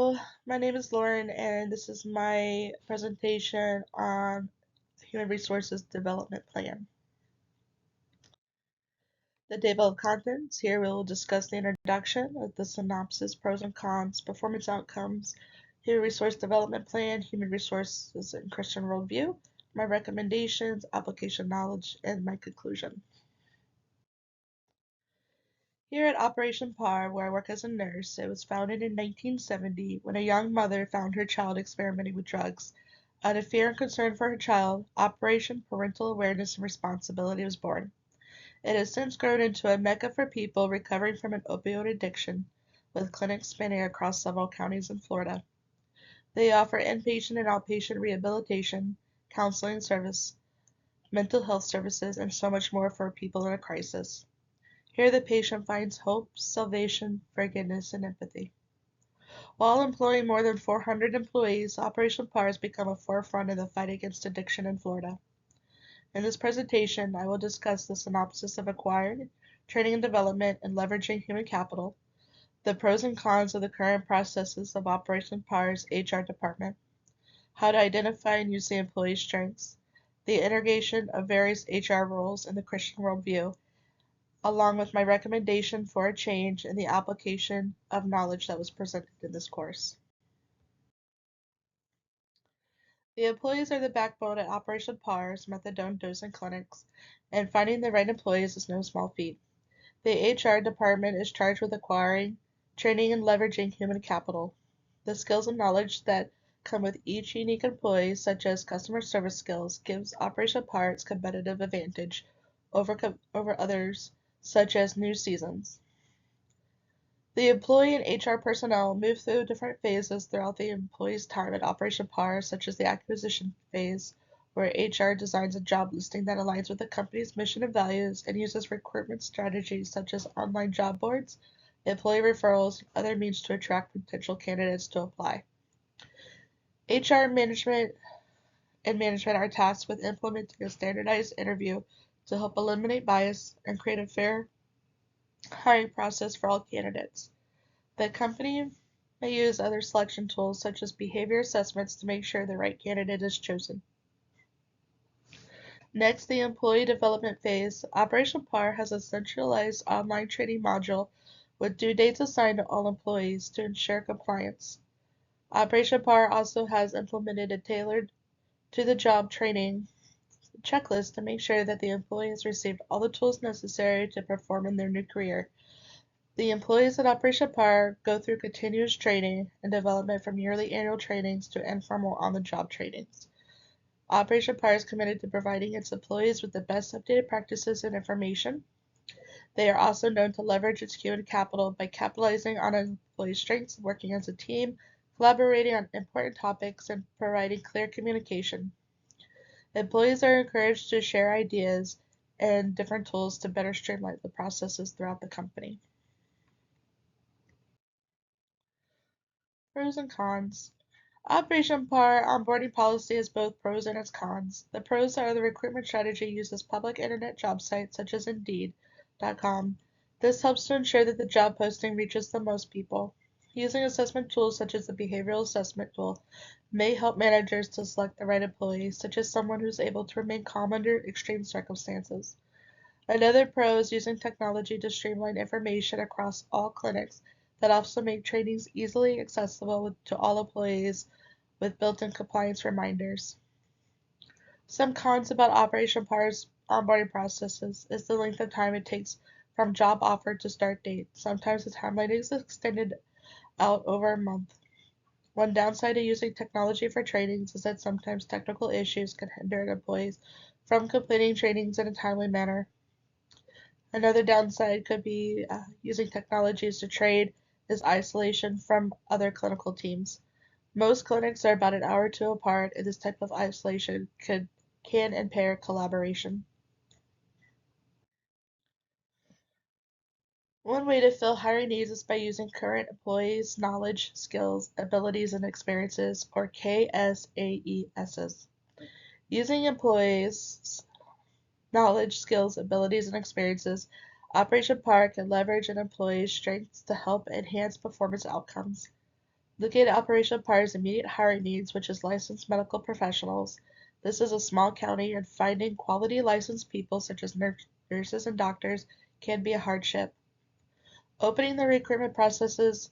Hello, my name is Lauren, and this is my presentation on Human Resources Development Plan. The table of contents. Here we will discuss the introduction of the synopsis, pros and cons, performance outcomes, Human Resource Development Plan, Human Resources and Christian Worldview, my recommendations, application knowledge, and my conclusion. Here at Operation PAR, where I work as a nurse, it was founded in 1970 when a young mother found her child experimenting with drugs. Out of fear and concern for her child, Operation Parental Awareness and Responsibility was born. It has since grown into a mecca for people recovering from an opioid addiction, with clinics spanning across several counties in Florida. They offer inpatient and outpatient rehabilitation, counseling service, mental health services, and so much more for people in a crisis. Here the patient finds hope, salvation, forgiveness, and empathy. While employing more than 400 employees, Operation PAR has become a forefront in the fight against addiction in Florida. In this presentation, I will discuss the synopsis of acquired, training and development, and leveraging human capital, the pros and cons of the current processes of Operation PAR's HR department, how to identify and use the employee strengths, the integration of various HR roles in the Christian worldview, along with my recommendation for a change in the application of knowledge that was presented in this course. The employees are the backbone at Operation PAR's methadone dosing clinics, and finding the right employees is no small feat. The HR department is charged with acquiring, training, and leveraging human capital. The skills and knowledge that come with each unique employee, such as customer service skills, gives Operation PAR its competitive advantage over others, such as new seasons. The employee and HR personnel move through different phases throughout the employee's time at Operation PAR, such as the acquisition phase, where HR designs a job listing that aligns with the company's mission and values and uses recruitment strategies such as online job boards, employee referrals, and other means to attract potential candidates to apply. HR management are tasked with implementing a standardized interview to help eliminate bias and create a fair hiring process for all candidates. The company may use other selection tools such as behavior assessments to make sure the right candidate is chosen. Next, the employee development phase. Operation PAR has a centralized online training module with due dates assigned to all employees to ensure compliance. Operation PAR also has implemented a tailored to the job training checklist to make sure that the employee has received all the tools necessary to perform in their new career. The employees at Operation PAR go through continuous training and development from yearly annual trainings to informal on-the-job trainings. Operation PAR is committed to providing its employees with the best updated practices and information. They are also known to leverage its human capital by capitalizing on employee strengths, working as a team, collaborating on important topics, and providing clear communication. Employees are encouraged to share ideas and different tools to better streamline the processes throughout the company. Pros and cons. Operation PAR onboarding policy has both pros and its cons. The pros are the recruitment strategy uses public internet job sites such as Indeed.com. This helps to ensure that the job posting reaches the most people. Using assessment tools such as the behavioral assessment tool may help managers to select the right employee, such as someone who's able to remain calm under extreme circumstances. Another pro is using technology to streamline information across all clinics that also make trainings easily accessible to all employees with built-in compliance reminders. Some cons about Operation PAR's onboarding processes is the length of time it takes from job offer to start date. Sometimes the timeline is extended out over a month. One downside to using technology for trainings is that sometimes technical issues can hinder employees from completing trainings in a timely manner. Another downside could be using technologies to train is isolation from other clinical teams. Most clinics are about an hour or two apart, and this type of isolation can impair collaboration. One way to fill hiring needs is by using current employees' knowledge, skills, abilities, and experiences, or KSAESs. Using employees' knowledge, skills, abilities, and experiences, Operation PAR can leverage an employee's strengths to help enhance performance outcomes. Looking at Operation PAR's immediate hiring needs, which is licensed medical professionals. This is a small county, and finding quality licensed people such as nurses and doctors can be a hardship. Opening the recruitment processes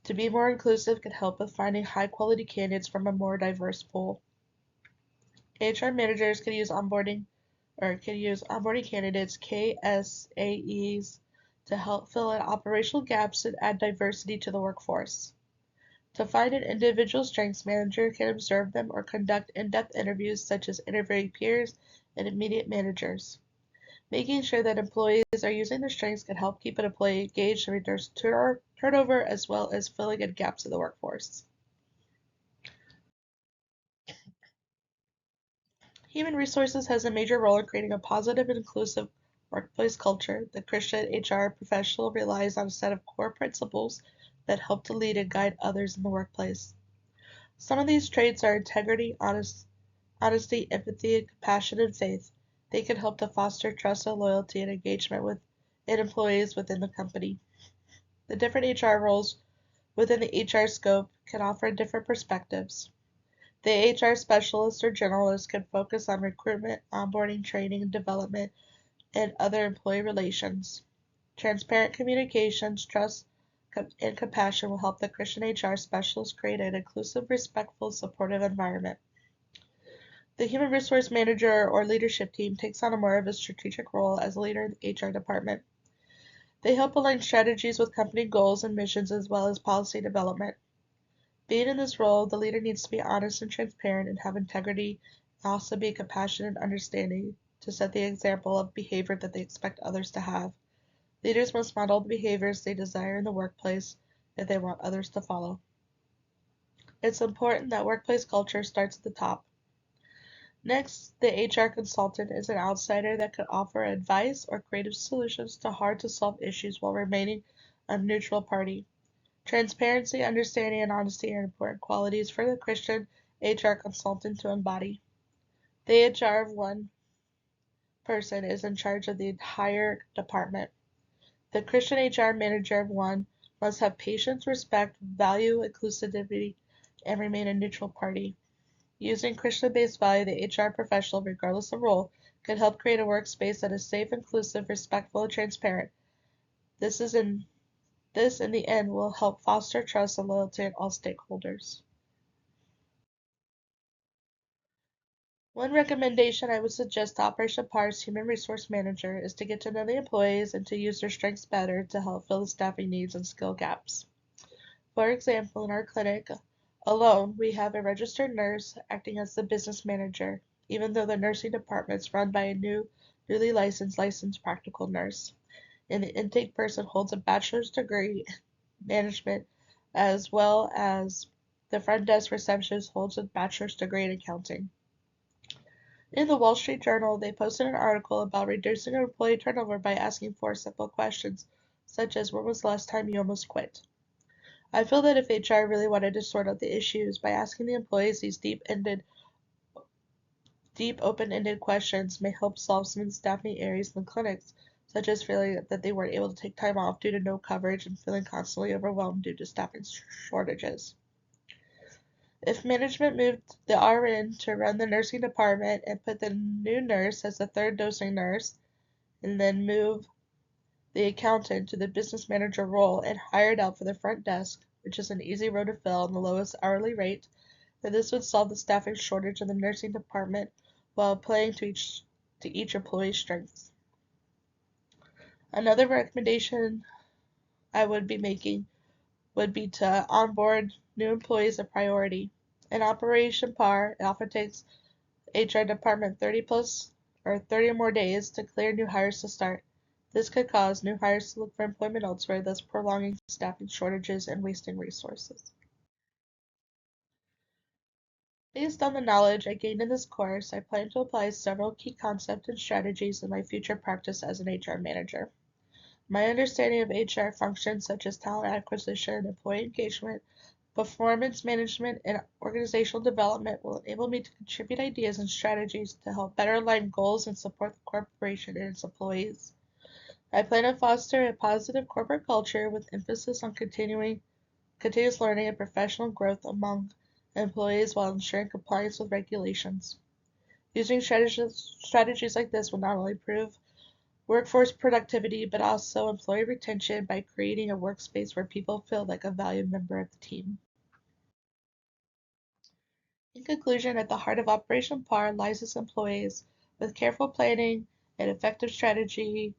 to be more inclusive can help with finding high quality candidates from a more diverse pool. HR managers can use onboarding candidates, KSAEs, to help fill in operational gaps and add diversity to the workforce. To find an individual strengths, manager can observe them or conduct in-depth interviews such as interviewing peers and immediate managers. Making sure that employees are using their strengths can help keep an employee engaged and reduce turnover as well as filling in gaps in the workforce. Human resources has a major role in creating a positive and inclusive workplace culture. The Christian HR professional relies on a set of core principles that help to lead and guide others in the workplace. Some of these traits are integrity, honesty, empathy, and compassion and faith. They can help to foster trust and loyalty and engagement in employees within the company. The different HR roles within the HR scope can offer different perspectives. The HR specialist or generalist can focus on recruitment, onboarding, training, and development, and other employee relations. Transparent communications, trust, and compassion will help the Christian HR specialist create an inclusive, respectful, supportive environment. The human resource manager or leadership team takes on a more of a strategic role as a leader in the HR department. They help align strategies with company goals and missions as well as policy development. Being in this role, the leader needs to be honest and transparent and have integrity, and also be compassionate and understanding to set the example of behavior that they expect others to have. Leaders must model the behaviors they desire in the workplace that they want others to follow. It's important that workplace culture starts at the top. Next, the HR consultant is an outsider that can offer advice or creative solutions to hard to solve issues while remaining a neutral party. Transparency, understanding, and honesty are important qualities for the Christian HR consultant to embody. The HR of one person is in charge of the entire department. The Christian HR manager of one must have patience, respect, value inclusivity, and remain a neutral party. Using Christian-based value, the HR professional, regardless of role, can help create a workspace that is safe, inclusive, respectful, and transparent. This in the end will help foster trust and loyalty in all stakeholders. One recommendation I would suggest to Operation PAR's human resource manager is to get to know the employees and to use their strengths better to help fill the staffing needs and skill gaps. For example, in our clinic alone, we have a registered nurse acting as the business manager, even though the nursing department is run by a newly licensed practical nurse. And the intake person holds a bachelor's degree in management, as well as the front desk receptionist holds a bachelor's degree in accounting. In the Wall Street Journal, they posted an article about reducing employee turnover by asking four simple questions, such as when was the last time you almost quit? I feel that if HR really wanted to sort out the issues by asking the employees these deep, open-ended questions may help solve some of the staffing areas in the clinics, such as feeling that they weren't able to take time off due to no coverage and feeling constantly overwhelmed due to staffing shortages. If management moved the RN to run the nursing department and put the new nurse as the third dosing nurse, and then move the accountant to the business manager role and hired out for the front desk, which is an easy row to fill and the lowest hourly rate, then this would solve the staffing shortage in the nursing department while playing to each employee's strengths. Another recommendation I would be making would be to onboard new employees a priority. In Operation PAR, it often takes HR department 30 or more days to clear new hires to start. This could cause new hires to look for employment elsewhere, thus prolonging staffing shortages and wasting resources. Based on the knowledge I gained in this course, I plan to apply several key concepts and strategies in my future practice as an HR manager. My understanding of HR functions such as talent acquisition, employee engagement, performance management, and organizational development will enable me to contribute ideas and strategies to help better align goals and support the corporation and its employees. I plan to foster a positive corporate culture with emphasis on continuous learning, and professional growth among employees while ensuring compliance with regulations. Using strategies like this will not only improve workforce productivity but also employee retention by creating a workspace where people feel like a valued member of the team. In conclusion, at the heart of Operation PAR lies its employees. With careful planning and effective strategies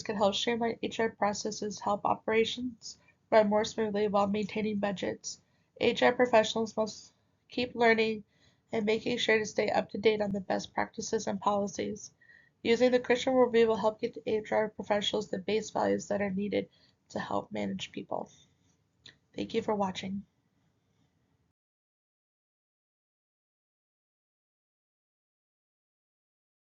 can help streamline HR processes, help operations run more smoothly while maintaining budgets. HR professionals must keep learning and making sure to stay up to date on the best practices and policies. Using the Christian worldview will help get HR professionals the base values that are needed to help manage people. Thank you for watching.